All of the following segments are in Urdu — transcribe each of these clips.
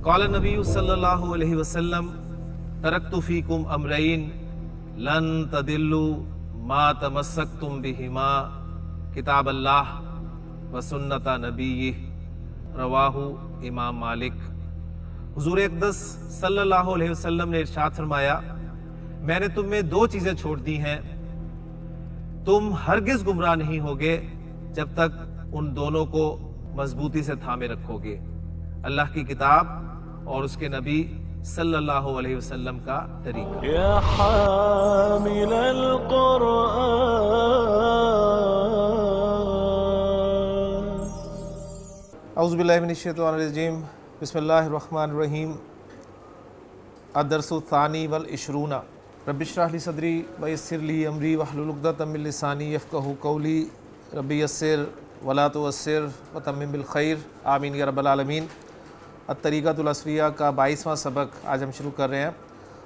قال نبی صلی اللہ علیہ وسلم ترکت فیکم امرین لن تدلوا ما تمسکتم بہما کتاب اللہ و سنت نبیہ رواہ امام مالک۔ حضور اقدس صلی اللہ علیہ وسلم نے ارشاد فرمایا، میں نے تم میں دو چیزیں چھوڑ دی ہیں، تم ہرگز گمراہ نہیں ہوگے جب تک ان دونوں کو مضبوطی سے تھامے رکھو گے، اللہ کی کتاب اور اس کے نبی صلی اللہ علیہ وسلم کا طریقہ۔ یا حامل القرآن۔ اعوذ باللہ من الشیطان الرجیم، بسم اللہ الرحمن الرحیم۔ الدرس الثانی والعشرون، رب اشرح لی صدری ویسر لی امری واحلل عقدۃ من لسانی یفقہوا قولی، رب یسر ولا تعسر وتمم بالخیر، آمین یا رب العالمین۔ الطریقۃ العصریہ کا 22واں سبق آج ہم شروع کر رہے ہیں،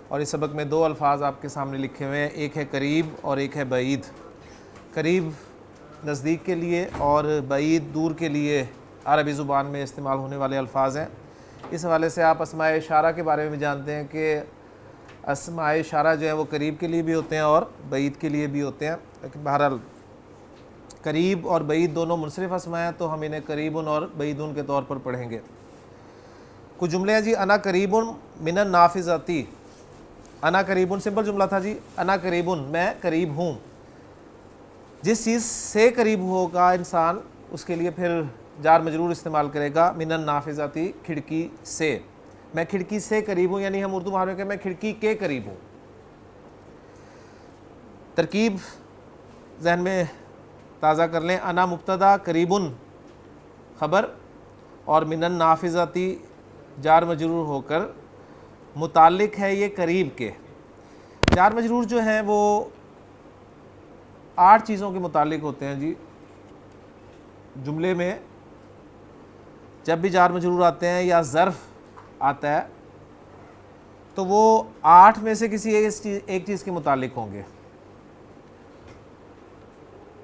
اور اس سبق میں دو الفاظ آپ کے سامنے لکھے ہوئے ہیں، ایک ہے قریب اور ایک ہے بعید۔ قریب نزدیک کے لیے اور بعید دور کے لیے عربی زبان میں استعمال ہونے والے الفاظ ہیں۔ اس حوالے سے آپ اسماء اشارہ کے بارے میں جانتے ہیں کہ اسماء اشارہ جو ہیں وہ قریب کے لیے بھی ہوتے ہیں اور بعید کے لیے بھی ہوتے ہیں، لیکن بہرحال قریب اور بعید دونوں منصرف اسماء ہیں، تو ہم انہیں قریبن اور بعیدن کے طور پر پڑھیں گے۔ کچھ جملے ہیں جی، انا قریبن من النافذاتی۔ انا قریبن سمپل جملہ تھا جی، انا قریبن میں قریب ہوں۔ جس چیز سے قریب ہوگا انسان اس کے لیے پھر جار مجرور استعمال کرے گا، من النافذاتی کھڑکی سے۔ میں کھڑکی سے قریب ہوں، یعنی ہم اردو محاورے میں کہ میں کھڑکی کے قریب ہوں۔ ترکیب ذہن میں تازہ کر لیں، انا مبتدا قریبن خبر اور من النافذاتی جار مجرور ہو کر متعلق ہے یہ قریب کے۔ جار مجرور جو ہیں وہ 8 چیزوں کے متعلق ہوتے ہیں جی۔ جملے میں جب بھی جار مجرور آتے ہیں یا ظرف آتا ہے تو وہ 8 میں سے کسی ایک چیز کے متعلق ہوں گے۔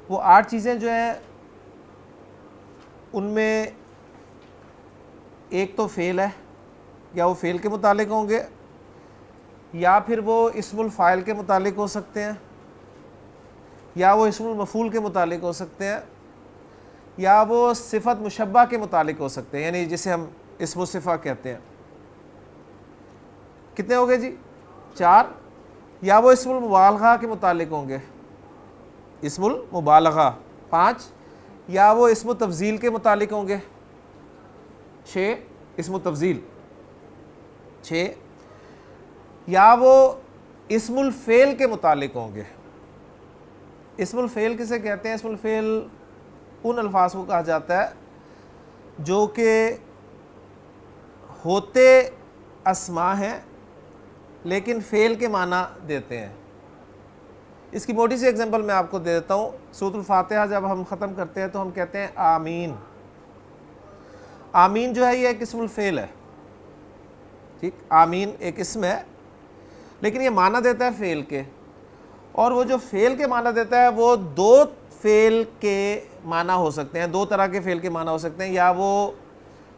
وہ 8 چیزیں جو ہیں ان میں ایک تو فعل ہے، یا وہ فعل کے متعلق ہوں گے، یا پھر وہ اسم الفاعل کے متعلق ہو سکتے ہیں، یا وہ اسم المفعول کے متعلق ہو سکتے ہیں، یا وہ صفت مشبہ کے متعلق ہو سکتے ہیں، یعنی جسے ہم اسم و صفہ کہتے ہیں۔ کتنے ہو گئے جی؟ 4۔ یا وہ اسم المبالغہ کے متعلق ہوں گے، اسم المبالغہ۔ 5۔ یا وہ اسم التفضیل کے متعلق ہوں گے۔ 6۔ اسم التفضیل۔ 6۔ یا وہ اسم الفعل کے متعلق ہوں گے۔ اسم الفعل کسے کہتے ہیں؟ اسم الفعل ان الفاظ کو کہا جاتا ہے جو کہ ہوتے اسماء ہیں لیکن فعل کے معنی دیتے ہیں۔ اس کی موٹی سی ایگزامپل میں آپ کو دے دیتا ہوں۔ سورۃ الفاتحہ جب ہم ختم کرتے ہیں تو ہم کہتے ہیں آمین۔ آمین جو ہے یہ ایک اسم الفعل ہے، ٹھیک؟ آمین ایک اسم ہے لیکن یہ معنی دیتا ہے فعل کے، اور وہ جو فعل کے معنی دیتا ہے وہ 2 فعل کے معنی ہو سکتے ہیں، 2 طرح کے فعل کے معنی ہو سکتے ہیں، یا وہ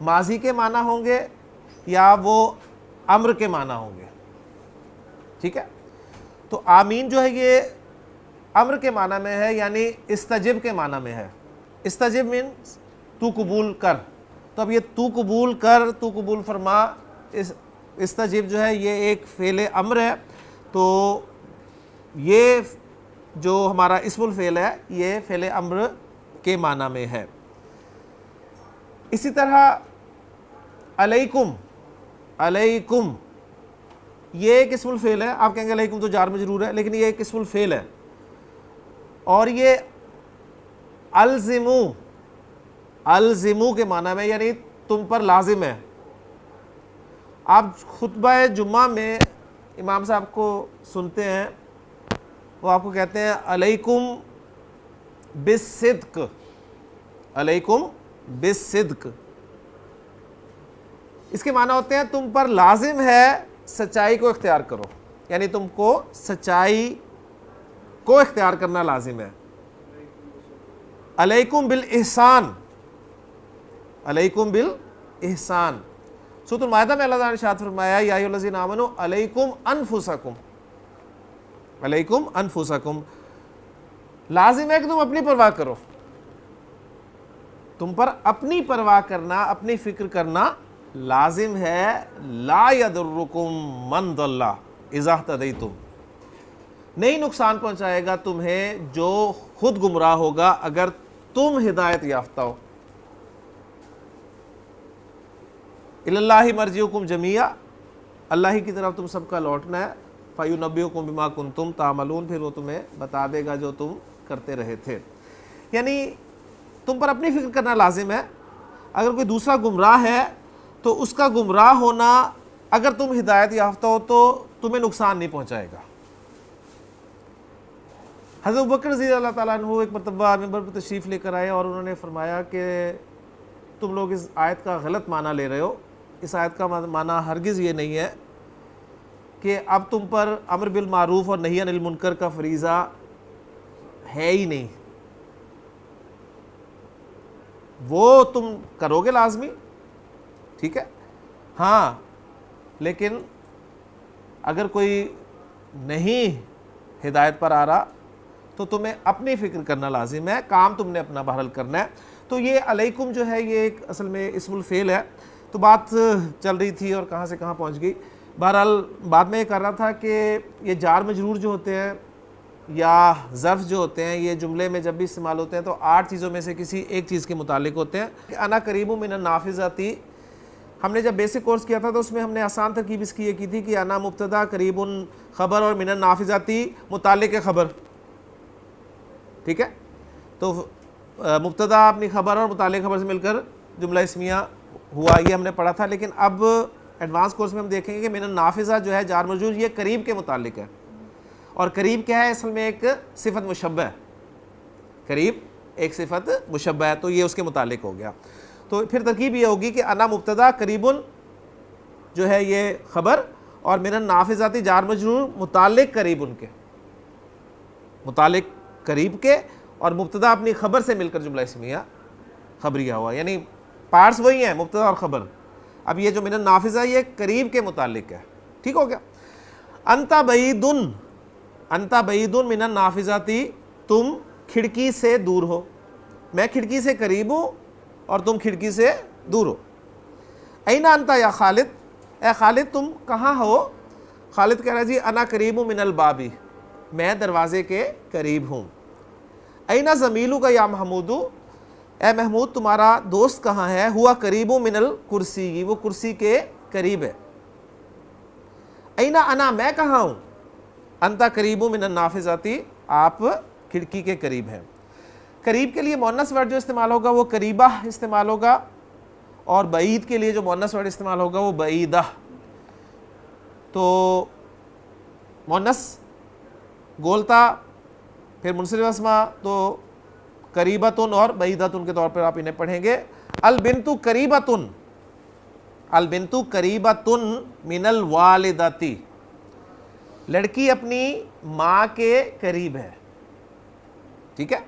ماضی کے معنی ہوں گے یا وہ امر کے معنی ہوں گے، ٹھیک ہے؟ تو آمین جو ہے یہ امر کے معنی میں ہے، یعنی استجب کے معنی میں ہے۔ استجب مینس تو قبول کر، تو اب یہ تو قبول کر، تو قبول فرما، استجب جو ہے یہ ایک فعل امر ہے، تو یہ جو ہمارا اسم الفعل ہے یہ فعل امر کے معنی میں ہے۔ اسی طرح علیکم، علیکم یہ ایک اسم الفعل ہے۔ آپ کہیں گے علیکم تو جار مجرور ہے، لیکن یہ ایک اسم الفعل ہے، اور یہ الزمو، الزمو کے معنی میں، یعنی تم پر لازم ہے۔ آپ خطبہ جمعہ میں امام صاحب کو سنتے ہیں، وہ آپ کو کہتے ہیں علیکم بالصدق، علیکم بالصدق۔ اس کے معنی ہوتے ہیں تم پر لازم ہے سچائی کو اختیار کرو، یعنی تم کو سچائی کو اختیار کرنا لازم ہے۔ علیکم بالاحسان، علیکم بالاحسان، سورۃ المائدہ میں اللہ تعالیٰ نے ارشاد فرمایا یا ایھا آمنوا علیکم انفسکم، علیکم انفسکم، لازم ہے کہ تم اپنی پرواہ کرو، تم پر اپنی پرواہ کرنا، اپنی فکر کرنا لازم ہے. لا یضرکم من ضل اذا اہتدیتم، نہیں نقصان پہنچائے گا تمہیں جو خود گمراہ ہوگا اگر تم ہدایت یافتہ ہو. الی اللہ مرجعکم جمیعا، اللہ ہی کی طرف تم سب کا لوٹنا ہے. فینبئکم بما کنتم تعملون، پھر وہ تمہیں بتا دے گا جو تم کرتے رہے تھے. یعنی تم پر اپنی فکر کرنا لازم ہے. اگر کوئی دوسرا گمراہ ہے تو اس کا گمراہ ہونا اگر تم ہدایت یافتہ ہو تو تمہیں نقصان نہیں پہنچائے گا. حضرت ابوبکر رضی اللہ تعالیٰ عنہ ایک مرتبہ منبر پر تشریف لے کر آئے اور انہوں نے فرمایا کہ تم لوگ اس آیت کا غلط معنی لے رہے ہو. اس آیت کا معنی ہرگز یہ نہیں ہے کہ اب تم پر امر بالمعروف اور نہی عن المنکر کا فریضہ ہے ہی نہیں، وہ تم کرو گے لازمی، ٹھیک ہے، ہاں لیکن اگر کوئی نہیں ہدایت پر آ رہا تو تمہیں اپنی فکر کرنا لازم ہے، کام تم نے اپنا بہرحال کرنا ہے. تو یہ علیکم جو ہے یہ ایک اصل میں اسم الفعل ہے. تو بات چل رہی تھی اور کہاں سے کہاں پہنچ گئی. بہرحال بعد میں یہ کر رہا تھا کہ یہ جار مجرور جو ہوتے ہیں یا ظرف جو ہوتے ہیں یہ جملے میں جب بھی استعمال ہوتے ہیں تو 8 چیزوں میں سے کسی ایک چیز کے متعلق ہوتے ہیں. کہ انا قریب من النافذاتی، ہم نے جب بیسک کورس کیا تھا تو اس میں ہم نے آسان ترکیب اس کی یہ کی تھی کہ انا مبتدا قریب خبر اور من النافذاتی متعلق خبر، ٹھیک ہے. تو مبتدا اپنی خبر اور متعلق خبر سے مل کر جملہ اسمیہ ہوا، یہ ہم نے پڑھا تھا. لیکن اب ایڈوانس کورس میں ہم دیکھیں گے کہ من النافذہ جو ہے جار مجرور یہ قریب کے متعلق ہے. اور قریب کیا ہے؟ اصل میں ایک صفت مشبہ ہے. قریب ایک صفت مشبہ ہے تو یہ اس کے متعلق ہو گیا. تو پھر ترکیب یہ ہوگی کہ انا مبتدا قریب جو ہے یہ خبر اور من النافذاتی جار مجرور متعلق قریب ان کے، متعلق قریب کے، اور مبتدا اپنی خبر سے مل کر جملہ اسمیہ خبریہ ہوا. یعنی پارٹس وہی ہیں مبتدا اور خبر. اب یہ جو من النافذہ یہ قریب کے متعلق ہے، ٹھیک ہو گیا. انت بعیدن، انت بعیدن من النافذاتی، تم کھڑکی سے دور ہو. میں کھڑکی سے قریب ہوں اور تم کھڑکی سے دور ہو. این انت یا خالد، اے خالد تم کہاں ہو؟ خالد کہہ رہا ہے جی انا قریب من البابی، میں دروازے کے قریب ہوں. این زمیلک یا محمود، اے محمود تمہارا دوست کہاں ہے؟ ہوا قریب من الکرسی، وہ کرسی کے قریب ہے. این انا، میں کہاں ہوں؟ انت قریب من النافذاتی، آپ کھڑکی کے قریب ہیں. قریب کے لیے مؤنث ورڈ جو استعمال ہوگا وہ قریبہ استعمال ہوگا، اور بعید کے لیے جو مؤنث ورڈ استعمال ہوگا وہ بعیدہ. تو مؤنث گولتا پھر منصرف اسما تو قریبتن اور بعیدتن کے طور پر آپ انہیں پڑھیں گے. البنت قریبتن، البنت قریبتن من الوالدتی، لڑکی اپنی ماں کے قریب ہے، ٹھیک ہے،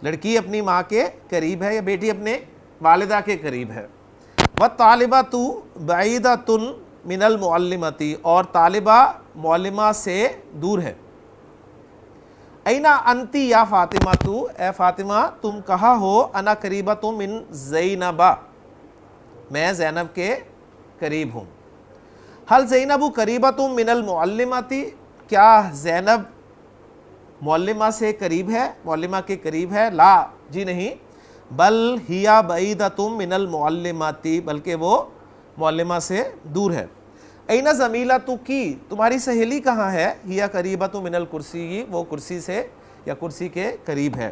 لڑکی اپنی ماں کے قریب ہے یا بیٹی اپنے والدہ کے قریب ہے. والطالبۃ بعیدۃ من المعلمۃ، اور طالبہ معلمہ سے دور ہے. اینا انتی یا فاطمہ، تو اے فاطمہ تم کہاں ہو؟ انا قریبۃ من زینب، میں زینب کے قریب ہوں. حل زینب قریبۃ من المعلمۃ، کیا زینب معلمہ سے قریب ہے، معلمہ کے قریب ہے؟ لا، جی نہیں. بل ہی بعیدۃ من المعلمۃ، بلکہ وہ معلمہ سے دور ہے. این زمیلتک، تمہاری سہیلی کہاں ہے؟ ہی قریبۃ من الکرسی، وہ کرسی سے یا کرسی کے قریب ہے.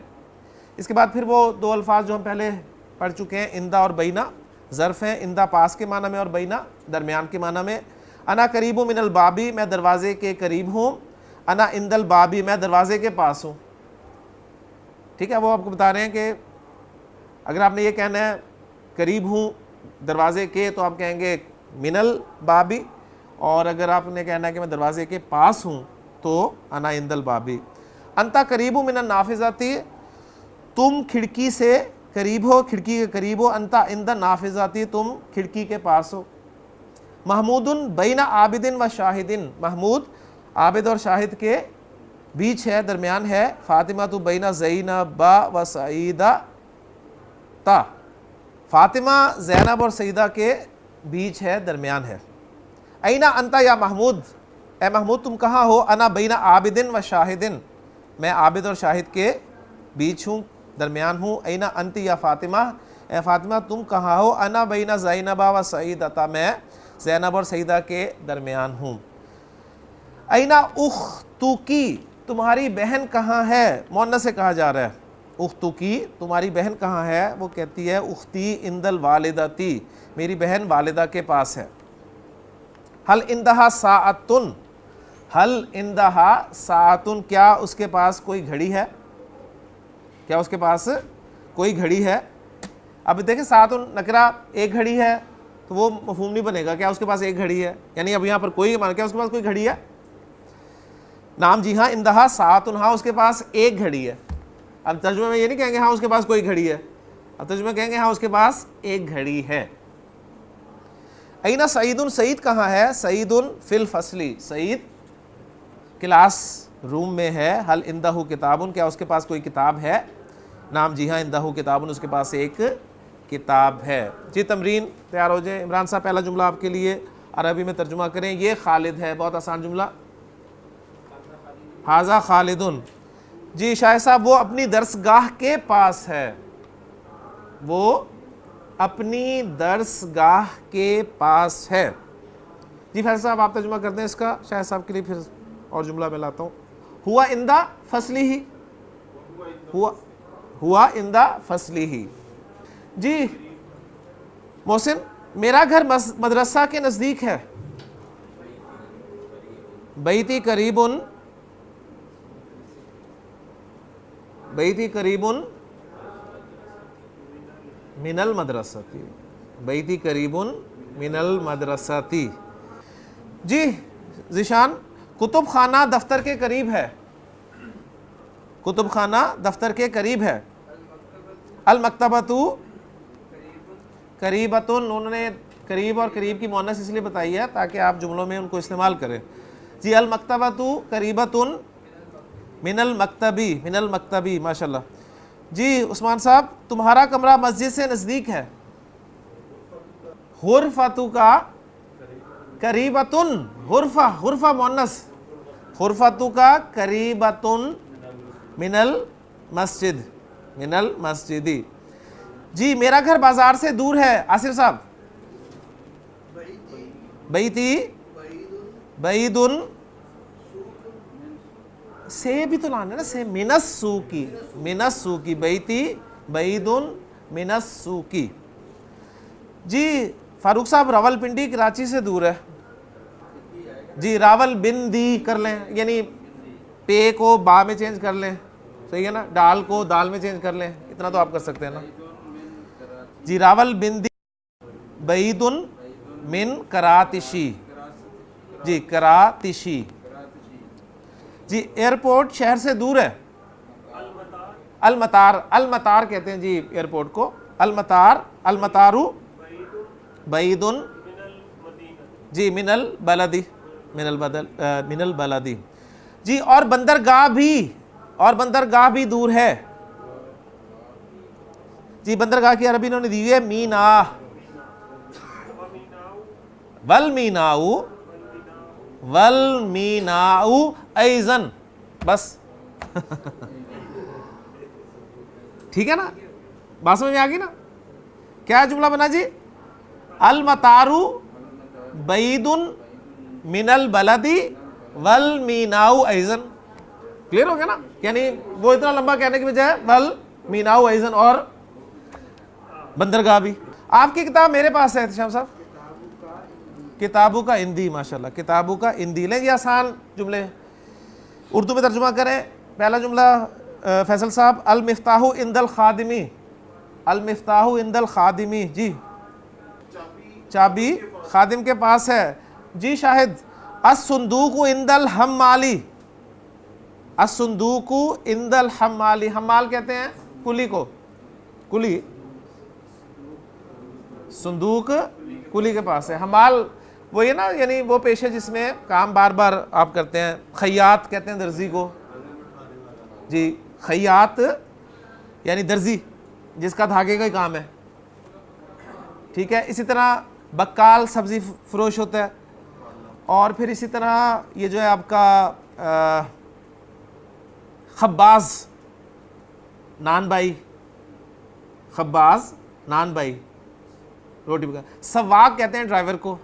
اس کے بعد پھر وہ دو الفاظ جو ہم پہلے پڑھ چکے ہیں، اندہ اور بینہ، ظرف ہیں. اندہ پاس کے معنی میں اور بینہ درمیان کے معنی میں. انا قریب من البابی، میں دروازے کے قریب ہوں. انا عند البابی، میں دروازے کے پاس ہوں. ٹھیک ہے، وہ آپ کو بتا رہے ہیں کہ اگر آپ نے یہ کہنا ہے قریب ہوں دروازے کے تو آپ کہیں گے من البابی، اور اگر آپ نے کہنا ہے کہ میں دروازے کے پاس ہوں تو انا عند البابی. انت قریب من النافذاتی، تم کھڑکی سے قریب ہو، کھڑکی کے قریب ہو. انت عند النافذاتی، تم کھڑکی کے پاس ہو. محمود بین عابد و شاہد، محمود عابد اور شاہد کے بیچ ہے، درمیان ہے. فاطمہ تو بین زینب و سعیدہ تا، فاطمہ زینب اور سعیدہ کے بیچ ہے، درمیان ہے. اینا انتا یا محمود، اے محمود تم کہاں ہو؟ انا بین عابد و شاہد، میں عابد اور شاہد کے بیچ ہوں، درمیان ہوں. اینا انتی یا فاطمہ، اے فاطمہ تم کہاں ہو؟ انا بین زینب و سعیدہ، میں زینب اور سعیدہ کے درمیان ہوں. اینا اختکی، تمہاری بہن کہاں ہے؟ مؤنث سے کہا جا رہا ہے. اختکی، تمہاری بہن کہاں ہے؟ وہ کہتی ہے اختی عند الوالدتی، میری بہن والدہ کے پاس ہے. حل عندہا ساعتن، حل عندہا ساعتن، کیا اس کے پاس کوئی گھڑی ہے؟ کیا اس کے پاس کوئی گھڑی ہے؟ اب دیکھیں ساعتن نکرہ، ایک گھڑی ہے تو وہ مفہوم نہیں بنے گا. کیا اس کے پاس ایک گھڑی ہے؟ یعنی اب یہاں پر کوئی مان، کیا اس کے پاس کوئی گھڑی ہے؟ نام جی ہاں، عندہا ساعتن، ہاں اس کے پاس ایک گھڑی ہے. اب ترجمہ میں یہ نہیں کہیں گے ہاں اس کے پاس کوئی گھڑی ہے، اب ترجمہ کہیں گے ہاں اس کے پاس ایک گھڑی ہے. اینا سعید، سعید کہاں ہے؟ سعید فی الفصل، سعید کلاس روم میں ہے. حل عندہ کتاب، کیا اس کے پاس کوئی کتاب ہے؟ نام جی ہاں، عندہ کتاب، اس کے پاس ایک کتاب ہے. جی تمرین تیار ہو جائے. عمران صاحب پہلا جملہ آپ کے لیے عربی میں ترجمہ کریں. یہ خالد ہے، بہت آسان جملہ. ھذا خالد. جی شاہ صاحب وہ اپنی درسگاہ کے پاس ہے، وہ اپنی درسگاہ کے پاس ہے. جی فیصل صاحب آپ ترجمہ کرتے ہیں اس کا شاہ صاحب کے لیے، پھر اور جملہ میں لاتا ہوں. ہوا عندہ فصلی، ہوا عندہ فصلی. جی محسن، میرا گھر مدرسہ کے نزدیک ہے. بیتی قریب، بیتی قریب من المدرستی، بیتی قریب من المدرستی. جی ذیشان، کتب خانہ دفتر کے قریب ہے. کتب خانہ دفتر کے قریب ہے. المکتبۃ قریبۃ، انہوں نے قریب اور قریب کی مؤنث اس لیے بتائی ہے تاکہ آپ جملوں میں ان کو استعمال کریں. جی المکتبۃ قریبۃ من المکتبی، من المکتبی، ماشاءاللہ. جی عثمان صاحب، تمہارا کمرہ مسجد سے نزدیک ہے. غرفتو کا قریبتن، غرفہ، غرفہ مؤنث، غرفتو کا قریبتن من المسجد، من المسجدی. جی میرا گھر بازار سے دور ہے. آصف صاحب، بیتی بعید سے بھی تو لانا نا، سے من السوقی، من السوقی، بیتی بعید من السوقی. جی فاروق صاحب، راول پنڈی کراچی سے دور ہے. جی راول بندی کر لیں، یعنی پے کو با میں چینج کر لیں، صحیح ہے نا، ڈال کو دال میں چینج کر لیں، اتنا تو آپ کر سکتے ہیں نا. جی راول بندی بعید من کراتشی، جی کراتشی. جی ایئرپورٹ شہر سے دور ہے. المطار، المطار کہتے ہیں جی ایئرپورٹ کو. المطار، المطارو بعید، جی من البلدی، من البلدی. جی اور بندرگاہ بھی، اور بندرگاہ بھی دور ہے. جی بندرگاہ کی عربی انہوں نے دی ہوئی ہے مینا، والمیناؤ، والمیناؤ ایزن، بس ٹھیک ہے نا، بات سمجھ میں آ گئی نا. کیا جملہ بنا جی؟ المطارو بعید من البلدی والمیناؤ ایزن. کلیئر ہو گیا نا؟ یعنی وہ اتنا لمبا کہنے کی بجائے والمیناؤ ایزن، اور بندرگاہ بھی. آپ کی کتاب میرے پاس ہے احتشام صاحب، کتابوں کا ہندی، ماشاءاللہ کتابوں کا ہندی. لیں یہ آسان جملے اردو میں ترجمہ کریں. پہلا جملہ فیصل صاحب، المفتاح عند الخادمی، المفتاح عند الخادمی. جی چابی خادم کے پاس ہے. جی شاہد، الصندوق عند الحمالی، الصندوق عند الحمالی، حمال کہتے ہیں کلی کو، کلی، صندوق کلی کے پاس ہے. حمال وہ یہ نا یعنی وہ پیشہ جس میں کام بار بار آپ کرتے ہیں. خیاط کہتے ہیں درزی کو, جی خیاط یعنی درزی جس کا دھاگے کا ہی کام ہے, ٹھیک ہے. اسی طرح بکال سبزی فروش ہوتا ہے, اور پھر اسی طرح یہ جو ہے آپ کا خباز نان بائی, خباز نان بائی روٹی پکا. سواق کہتے ہیں ڈرائیور کو,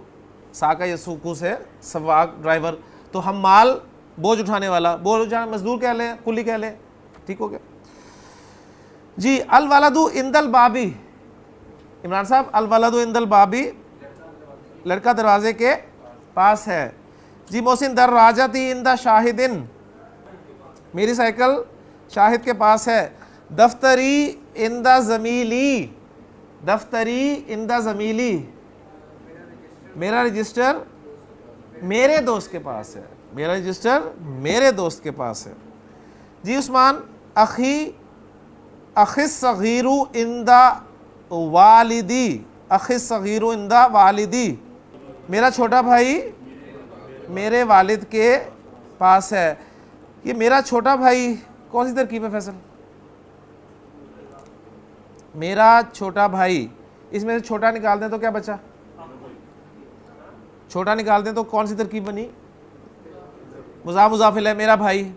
ساکا یسوکو سے سواق ڈرائیور. تو حمال بوجھ اٹھانے والا, بوجھ اٹھانے مزدور کہہ لیں, کلی کہہ لیں, ٹھیک ہو گیا جی. الولد عند البابی, عمران صاحب الولد عند البابی, لڑکا دروازے کے پاس ہے جی. محسن دراجتی عند شاہدن, میری سائیکل شاہد کے پاس ہے. دفتری عند زمیلی, دفتری عند زمیلی, میرا رجسٹر میرے دوست کے پاس ہے, میرا رجسٹر میرے دوست کے پاس ہے جی. عثمان اخی الصغیر عند والدی, اخی الصغیر عند والدی, میرا چھوٹا بھائی میرے والد کے پاس ہے. یہ میرا چھوٹا بھائی کون سی ترکیب ہے فیصل؟ میرا چھوٹا بھائی, اس میں سے چھوٹا نکال دیں تو کیا بچا؟ چھوٹا نکال دیں تو کون سی ترکیب بنی؟ مضاف مضاف الیہ. میرا بھائی,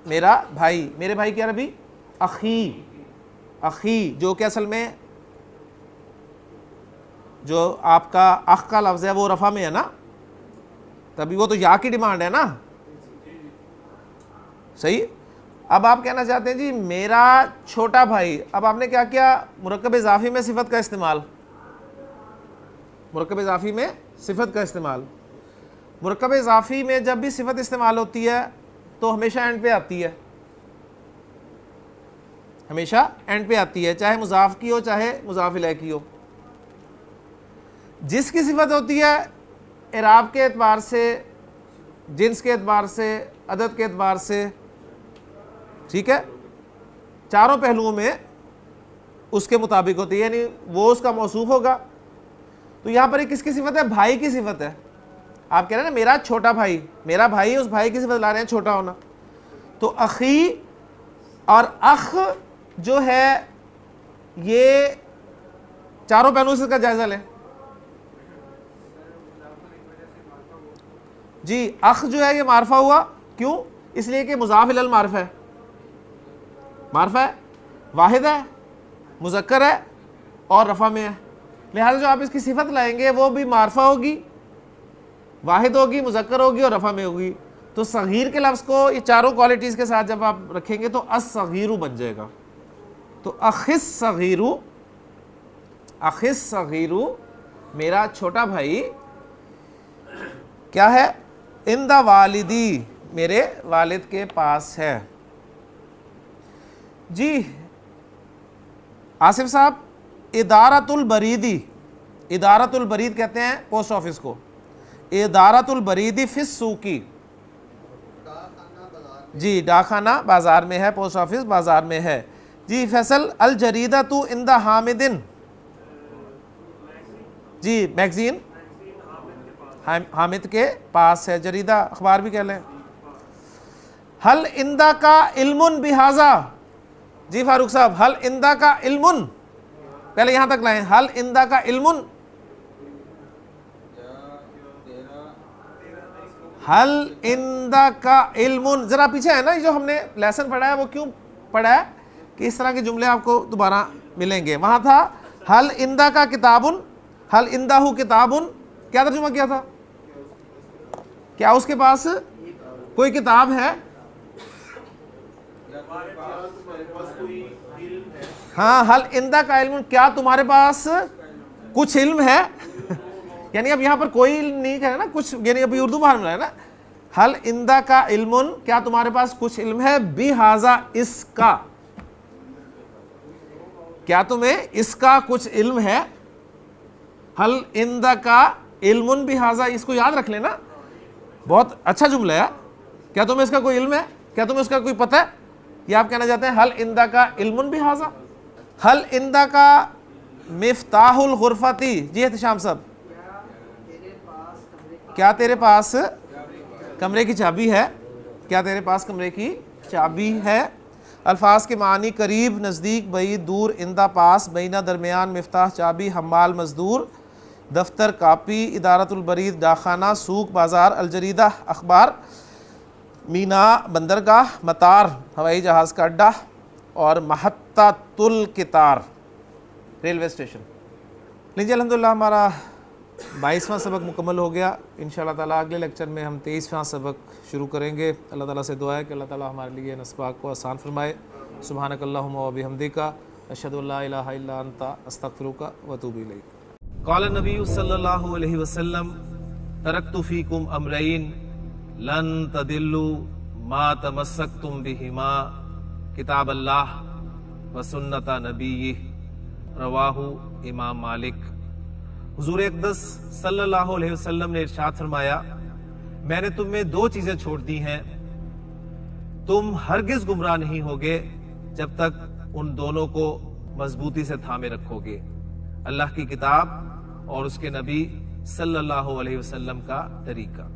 میرا بھائی, میرے بھائی کیا ربی؟ اخی, اخی جو کہ اصل میں جو آپ کا اخ کا لفظ ہے وہ رفع میں ہے نا, تبھی وہ تو یا کی ڈیمانڈ ہے نا, صحیح. اب آپ کہنا چاہتے ہیں جی میرا چھوٹا بھائی, اب آپ نے کیا کیا؟ مرکب اضافی میں صفت کا استعمال, مرکب اضافی میں صفت کا استعمال. مرکب اضافی میں جب بھی صفت استعمال ہوتی ہے تو ہمیشہ اینڈ پہ آتی ہے, ہمیشہ اینڈ پہ آتی ہے, چاہے مضاف کی ہو چاہے مضاف الیہ کی ہو. جس کی صفت ہوتی ہے اعراب کے اعتبار سے, جنس کے اعتبار سے, عدد کے اعتبار سے, ٹھیک ہے, چاروں پہلوؤں میں اس کے مطابق ہوتی ہے, یعنی وہ اس کا موصوف ہوگا. تو یہاں پر کس کی صفت ہے؟ بھائی کی صفت ہے. آپ کہہ رہے ہیں نا میرا چھوٹا بھائی, میرا بھائی, اس بھائی کی صفت لا رہے ہیں چھوٹا ہونا. تو اخی اور اخ جو ہے یہ چاروں پہلوؤں سے اس کا جائزہ لیں جی. اخ جو ہے یہ معرفہ ہوا, کیوں؟ اس لیے کہ مضاف الی المعرفہ ہے, معرفہ ہے, واحد ہے, مذکر ہے اور رفع میں ہے. لہذا جو آپ اس کی صفت لائیں گے وہ بھی معرفہ ہوگی, واحد ہوگی, مذکر ہوگی اور رفع میں ہوگی. تو صغیر کے لفظ کو یہ چاروں کوالٹیز کے ساتھ جب آپ رکھیں گے تو الصغیر بن جائے گا. تو اخ الصغیر, اخ الصغیر میرا چھوٹا بھائی کیا ہے؟ عند والدی, میرے والد کے پاس ہے جی. آصف صاحب ادارۃ البریدی, ادارۃ البرید کہتے ہیں پوسٹ آفس کو, ادارۃ البریدی فی السوقی جی. ڈاک خانہ بازار میں ہے, پوسٹ آفس بازار میں ہے جی. فیصل الجریدۃ عند حامد جی, میگزین حامد کے پاس ہے, جریدہ اخبار بھی کہہ لیں. حل عندہ کا علم بہذا جی. فاروق صاحب حل عندہ کا علم, پہلے یہاں تک لائیں, حل عندہ کا علم, حل عندہ کا علم. ذرا پیچھے ہے نا, جو ہم نے لیسن پڑھا ہے وہ کیوں پڑھا ہے کہ اس طرح کے جملے آپ کو دوبارہ ملیں گے. وہاں تھا حل عندہ کا کتابن, حل عندہ کتابن, کیا ترجمہ کیا تھا؟ کیا اس کے پاس کوئی کتاب ہے؟ ہاں, حل عندہ کا علم, کیا تمہارے پاس کچھ علم ہے؟ یعنی اب یہاں پر کوئی علم نہیں کہہ رہا نا, کچھ, یعنی ابھی اردو باہر ملا ہے نا. حل عندہ کا علم, کیا تمہارے پاس کچھ علم ہے؟ بہذا, اس کا, کیا تمہیں اس کا کچھ علم ہے؟ حل عندہ کا علم بہذا, اس کو یاد رکھ لینا, بہت اچھا جملہ ہے. کیا تمہیں اس کا کوئی علم ہے؟ کیا تمہیں اس کا کوئی پتہ ہے؟ یہ آپ کہنا چاہتے ہیں حل عندہ کا علم بہذا. حل عندہ کا مفتاح الغرفتی جی. احتشام صاحب کیا تیرے پاس کمرے کی چابی ہے؟ کیا تیرے پاس کمرے کی چابی ہے؟ الفاظ کے معنی قریب، نزدیک، بعید، دور، اندہ، پاس، بینہ، درمیان، مفتاح، چابی، حمال، مزدور، دفتر، کاپی، ادارۃ البرید، ڈاکخانہ، سوق، بازار، الجریدہ، اخبار، مینا، بندرگاہ، مطار، ہوائی جہاز کا اڈہ، اور محطۃ القطار، ریلوے اسٹیشن۔ لیجیے الحمدللہ ہمارا 22واں سبق مکمل ہو گیا۔ انشاءاللہ تعالیٰ اگلے لیکچر میں ہم 23واں سبق شروع کریں گے۔ اللہ تعالیٰ سے دعا ہے کہ اللہ تعالیٰ ہمارے لیے ان اسباق کو آسان فرمائے۔ سبحانک اللہم و بحمدک، اشہد ان لا الہ الا انت، استغفرک و اتوب الیک۔ قال النبی صلی اللہ علیہ وسلم: ترکت فیکم امرین لن تضلوا ما تمسکتم بہما، کتاب اللہ و سنت نبیہ، رواہ امام مالک۔ حضور اقدس صلی اللہ علیہ وسلم نے ارشاد فرمایا: میں نے تم میں 2 چیزیں چھوڑ دی ہیں، تم ہرگز گمراہ نہیں ہوگے جب تک ان دونوں کو مضبوطی سے تھامے رکھو گے، اللہ کی کتاب اور اس کے نبی صلی اللہ علیہ وسلم کا طریقہ۔